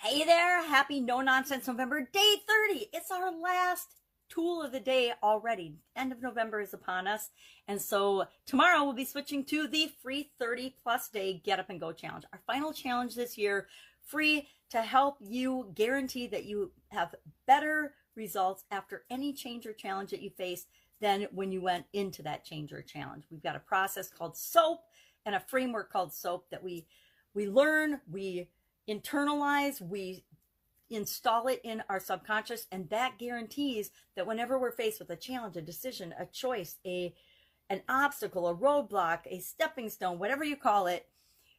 Hey there, happy No Nonsense November, day 30. It's our last tool of the day already. End of November is upon us. And so tomorrow we'll be switching to the free 30 plus day Get Up and Go challenge. Our final challenge this year, free to help you guarantee that you have better results after any change or challenge that you face than when you went into that change or challenge. We've got a process called SOAP and a framework called SOAP that we learn, we internalize, we install it in our subconscious, and that guarantees that whenever we're faced with a challenge, a decision, a choice, an obstacle, a roadblock, a stepping stone, whatever you call it,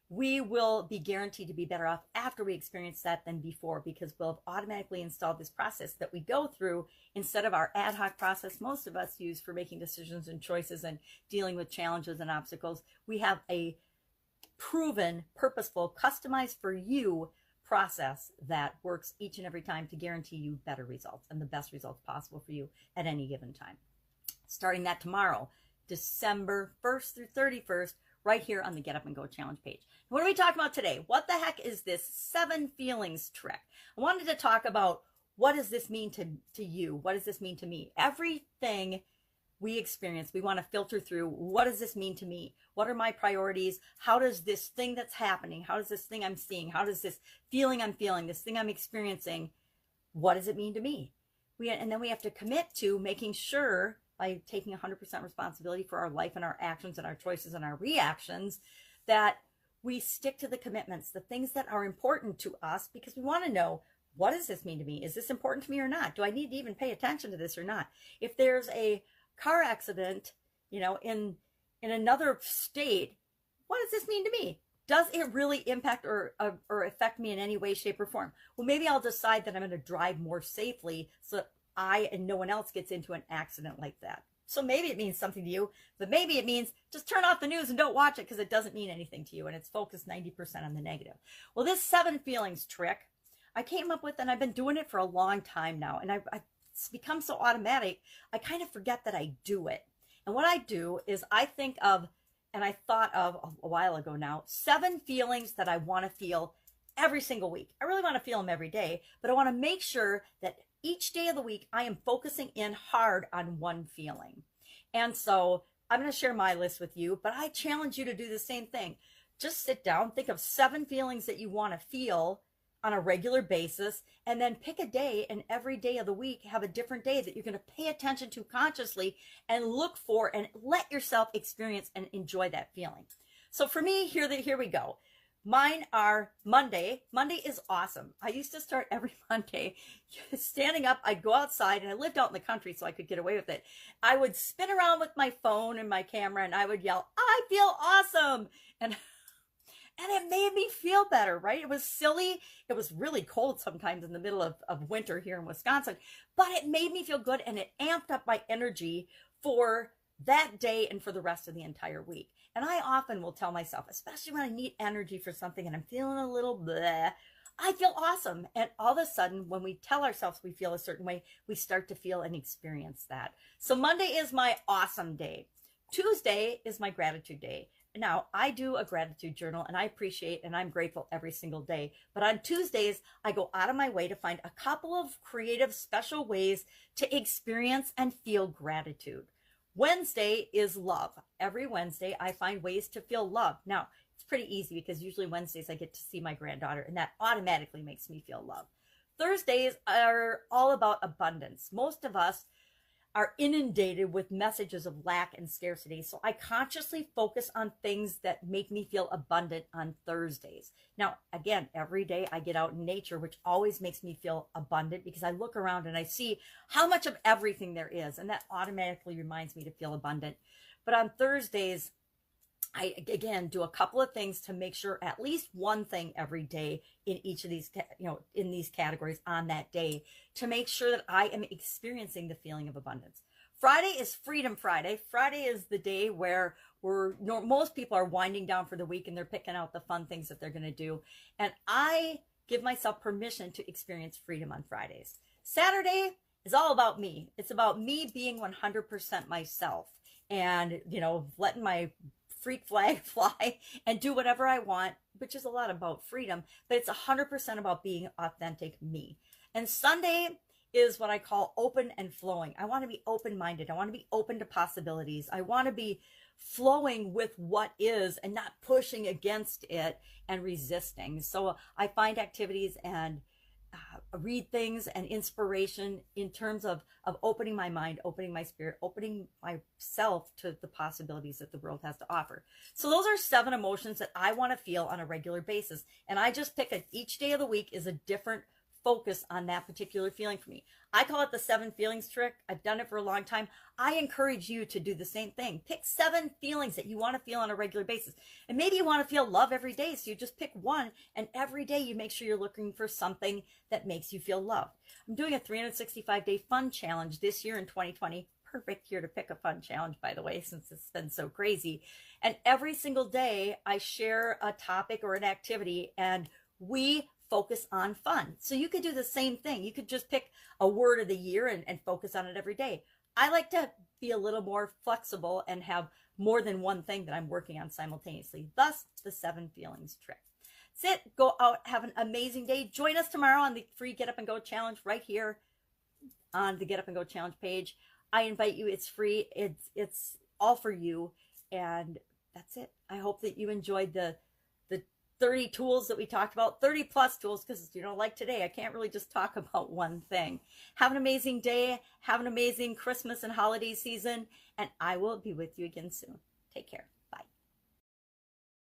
we will be guaranteed to be better off after we experience that than before, because we'll have automatically installed this process that we go through instead of our ad hoc process most of us use for making decisions and choices and dealing with challenges and obstacles. We have a proven, purposeful, customized for you process that works each and every time to guarantee you better results and the best results possible for you at any given time. Starting that tomorrow, December 1st through 31st, right here on the Get Up and Go Challenge page. What are we talking about today? What the heck is this 7 feelings trick? I wanted to talk about what does this mean to you? What does this mean to me? Everything we experience, we want to filter through, what does this mean to me? What are my priorities? How does this thing that's happening, how does this thing I'm seeing, how does this feeling I'm feeling, this thing I'm experiencing, what does it mean to me? And then we have to commit to making sure, by taking 100% responsibility for our life and our actions and our choices and our reactions, that we stick to the commitments, the things that are important to us, because we want to know, what does this mean to me? Is this important to me or not? Do I need to even pay attention to this or not? If there's a car accident, in another state, what does this mean to me? Does it really impact or affect me in any way, shape, or form? Well, maybe I'll decide that I'm going to drive more safely so that I and no one else gets into an accident like that. So maybe it means something to you, but maybe it means just turn off the news and don't watch it because it doesn't mean anything to you and it's focused 90% on the negative. Well, this 7 feelings trick I came up with, and I've been doing it for a long time now, and it's become so automatic, I kind of forget that I do it. And what I do is I think of, and I thought of a while ago now, 7 feelings that I want to feel every single week. I really want to feel them every day, but I want to make sure that each day of the week I am focusing in hard on one feeling. And so I'm going to share my list with you, but I challenge you to do the same thing. Just sit down, think of 7 feelings that you want to feel on a regular basis, and then pick a day, and every day of the week have a different day that you're going to pay attention to consciously and look for and let yourself experience and enjoy that feeling. So for me, here we go. Mine are Monday. Monday is awesome. I used to start every Monday standing up. I'd go outside, and I lived out in the country so I could get away with it. I would spin around with my phone and my camera, and I would yell, "I feel awesome!" And it made me feel better, right? It was silly. It was really cold sometimes in the middle of winter here in Wisconsin, but it made me feel good, and it amped up my energy for that day and for the rest of the entire week. And I often will tell myself, especially when I need energy for something and I'm feeling a little bleh, I feel awesome. And all of a sudden, when we tell ourselves we feel a certain way, we start to feel and experience that. So Monday is my awesome day. Tuesday is my gratitude day. Now, I do a gratitude journal, and I appreciate and I'm grateful every single day. But on Tuesdays, I go out of my way to find a couple of creative, special ways to experience and feel gratitude. Wednesday is love. Every Wednesday, I find ways to feel love. Now, it's pretty easy because usually Wednesdays I get to see my granddaughter, and that automatically makes me feel love. Thursdays are all about abundance. Most of us are inundated with messages of lack and scarcity. So I consciously focus on things that make me feel abundant on Thursdays. Now, again, every day I get out in nature, which always makes me feel abundant because I look around and I see how much of everything there is. And that automatically reminds me to feel abundant. But on Thursdays, I, again, do a couple of things to make sure at least one thing every day in each of these, in these categories on that day to make sure that I am experiencing the feeling of abundance. Friday is Freedom Friday. Friday is the day where most people are winding down for the week and they're picking out the fun things that they're going to do. And I give myself permission to experience freedom on Fridays. Saturday is all about me. It's about me being 100% myself and, letting my freak flag fly and do whatever I want, which is a lot about freedom, but it's 100% about being authentic me. And Sunday is what I call open and flowing. I want to be open-minded. I want to be open to possibilities. I want to be flowing with what is and not pushing against it and resisting. So I find activities and read things and inspiration in terms of opening my mind, opening my spirit, opening myself to the possibilities that the world has to offer. So those are 7 emotions that I want to feel on a regular basis. And I just pick each day of the week is a different focus on that particular feeling for me. I call it the 7 feelings trick. I've done it for a long time. I encourage you to do the same thing. Pick 7 feelings that you want to feel on a regular basis. And maybe you want to feel love every day, so you just pick one, and every day you make sure you're looking for something that makes you feel loved. I'm doing a 365-day fun challenge this year in 2020. Perfect year to pick a fun challenge, by the way, since it's been so crazy. And every single day I share a topic or an activity, and we focus on fun. So you could do the same thing. You could just pick a word of the year and focus on it every day. I like to be a little more flexible and have more than one thing that I'm working on simultaneously. Thus, the 7 feelings trick. That's it. Go out, have an amazing day. Join us tomorrow on the free Get Up and Go challenge right here on the Get Up and Go challenge page. I invite you. It's free. It's all for you. And that's it. I hope that you enjoyed the 30 tools that we talked about, 30 plus tools, because, you know, like today, I can't really just talk about one thing. Have an amazing day. Have an amazing Christmas and holiday season. And I will be with you again soon. Take care.